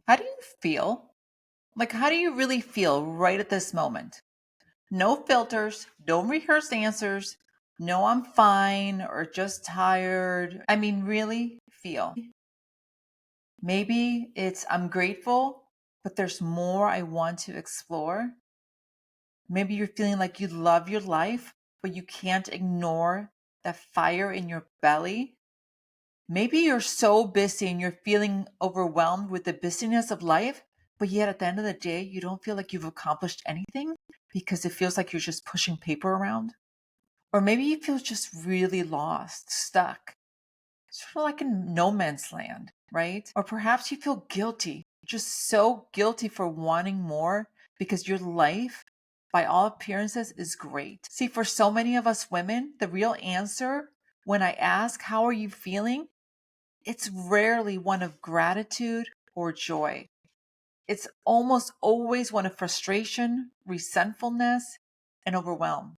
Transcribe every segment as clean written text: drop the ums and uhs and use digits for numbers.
How do you feel? Like, how do you really feel right at this moment? No filters, no rehearsed answers, no I'm fine or just tired. I mean, really feel. Maybe it's I'm grateful, but there's more I want to explore. Maybe you're feeling like you love your life, but you can't ignore that fire in your belly. Maybe you're so busy and you're feeling overwhelmed with the busyness of life, but yet at the end of the day, you don't feel like you've accomplished anything because it feels like you're just pushing paper around. Or maybe you feel just really lost, stuck, sort of like in no man's land, right? Or perhaps you feel guilty, just so guilty for wanting more because your life, by all appearances, is great. See, for so many of us women, the real answer when I ask, how are you feeling? It's rarely one of gratitude or joy. It's almost always one of frustration, resentfulness, and overwhelm.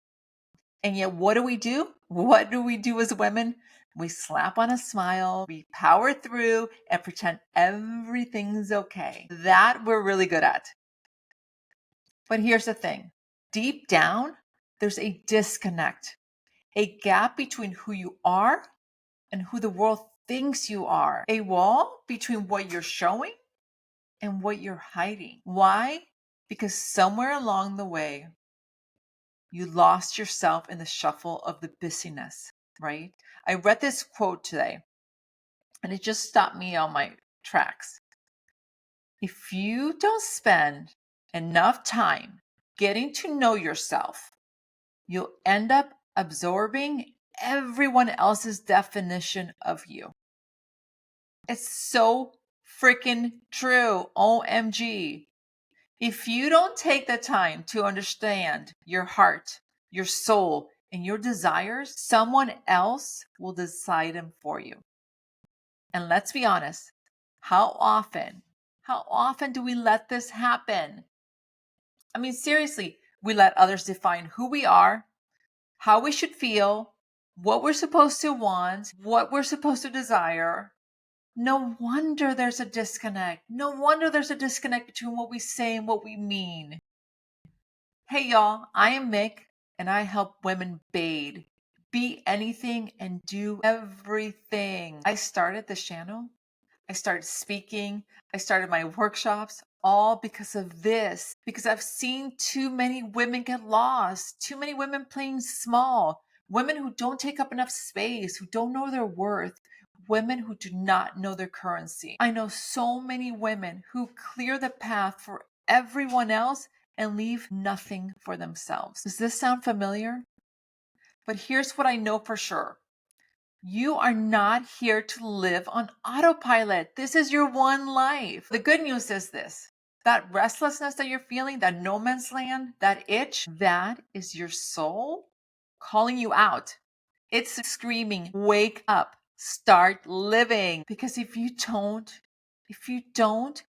And yet, what do we do? What do we do as women? We slap on a smile, we power through, and pretend everything's okay. That we're really good at. But here's the thing, deep down, there's a disconnect, a gap between who you are and who the world thinks you are, a wall between what you're showing and what you're hiding. Why? Because somewhere along the way, you lost yourself in the shuffle of the busyness, right? I read this quote today and it just stopped me on my tracks. If you don't spend enough time getting to know yourself, you'll end up absorbing everyone else's definition of you. It's so freaking true. OMG. If you don't take the time to understand your heart, your soul, and your desires, someone else will decide them for you. And let's be honest, how often do we let this happen? I mean, seriously, we let others define who we are, how we should feel, what we're supposed to want, what we're supposed to desire. No wonder there's a disconnect. No wonder there's a disconnect between what we say and what we mean. Hey y'all, I am Mick and I help women bathe, be anything and do everything. I started this channel, I started speaking, I started my workshops, all because of this. Because I've seen too many women get lost, too many women playing small, women who don't take up enough space, who don't know their worth, women who do not know their currency. I know so many women who clear the path for everyone else and leave nothing for themselves. Does this sound familiar? But here's what I know for sure. You are not here to live on autopilot. This is your one life. The good news is this, that restlessness that you're feeling, that no man's land, that itch, that is your soul calling you out. It's screaming, wake up, start living. Because if you don't,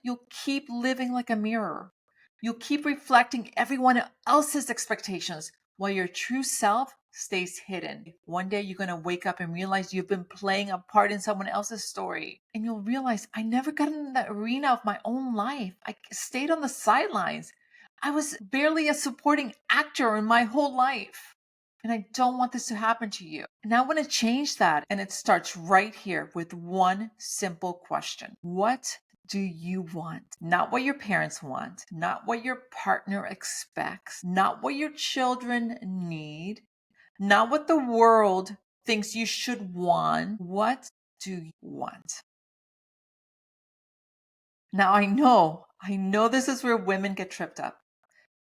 you'll keep living like a mirror. You'll keep reflecting everyone else's expectations while your true self stays hidden. One day you're going to wake up and realize you've been playing a part in someone else's story. And you'll realize, I never got in the arena of my own life. I stayed on the sidelines. I was barely a supporting actor in my whole life. And I don't want this to happen to you. And I want to change that. And it starts right here with one simple question. What do you want? Not what your parents want, not what your partner expects, not what your children need, not what the world thinks you should want. What do you want? Now I know this is where women get tripped up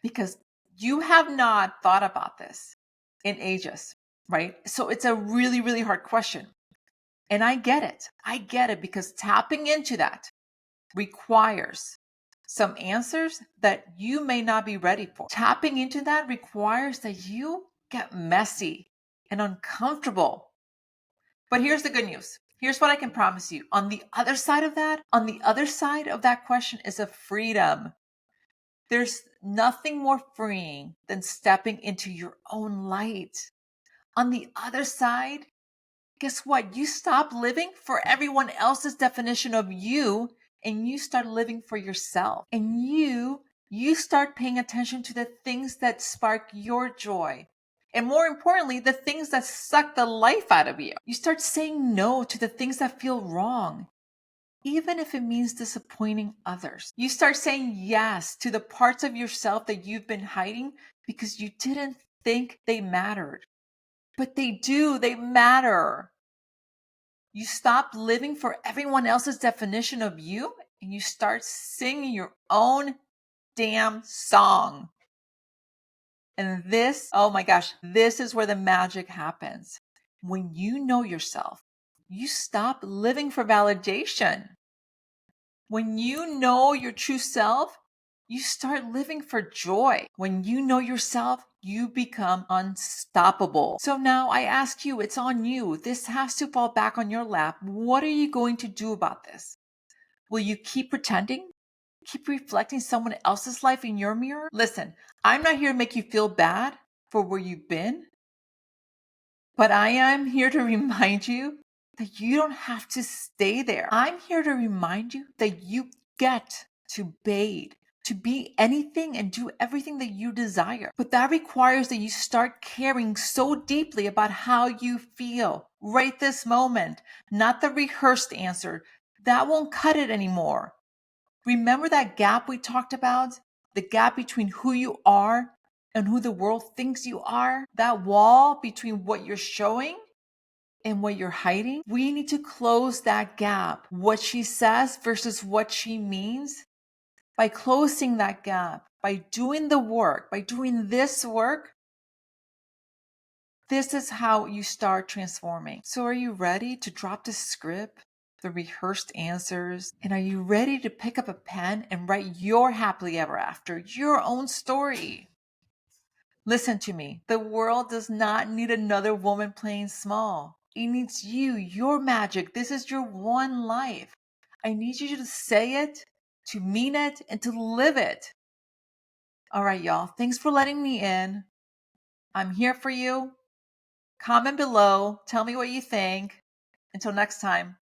because you have not thought about this in ages, right? So it's a really, really hard question. And I get it. I get it because tapping into that requires some answers that you may not be ready for. Tapping into that requires that you get messy and uncomfortable. But here's the good news. Here's what I can promise you. On the other side of that, question is a freedom. There's nothing more freeing than stepping into your own light. On the other side, guess what? You stop living for everyone else's definition of you and you start living for yourself. And you start paying attention to the things that spark your joy. And more importantly, the things that suck the life out of you. You start saying no to the things that feel wrong, even if it means disappointing others. You start saying yes to the parts of yourself that you've been hiding because you didn't think they mattered. But they do, they matter. You stop living for everyone else's definition of you and you start singing your own damn song. And this, oh my gosh, this is where the magic happens. When you know yourself, you stop living for validation. When you know your true self, you start living for joy. When you know yourself, you become unstoppable. So now I ask you, it's on you. This has to fall back on your lap. What are you going to do about this? Will you keep pretending? Keep reflecting someone else's life in your mirror? Listen, I'm not here to make you feel bad for where you've been, but I am here to remind you that you don't have to stay there. I'm here to remind you that you get to bathe, to be anything and do everything that you desire. But that requires that you start caring so deeply about how you feel right this moment, not the rehearsed answer. That won't cut it anymore. Remember that gap we talked about? The gap between who you are and who the world thinks you are? That wall between what you're showing and what you're hiding? We need to close that gap. What she says versus what she means. By closing that gap, by doing the work, by doing this work, this is how you start transforming. So are you ready to drop the script, the rehearsed answers? And are you ready to pick up a pen and write your happily ever after, your own story? Listen to me. The world does not need another woman playing small. It needs you, your magic. This is your one life. I need you to say it, to mean it, and to live it. All right, y'all. Thanks for letting me in. I'm here for you. Comment below. Tell me what you think. Until next time.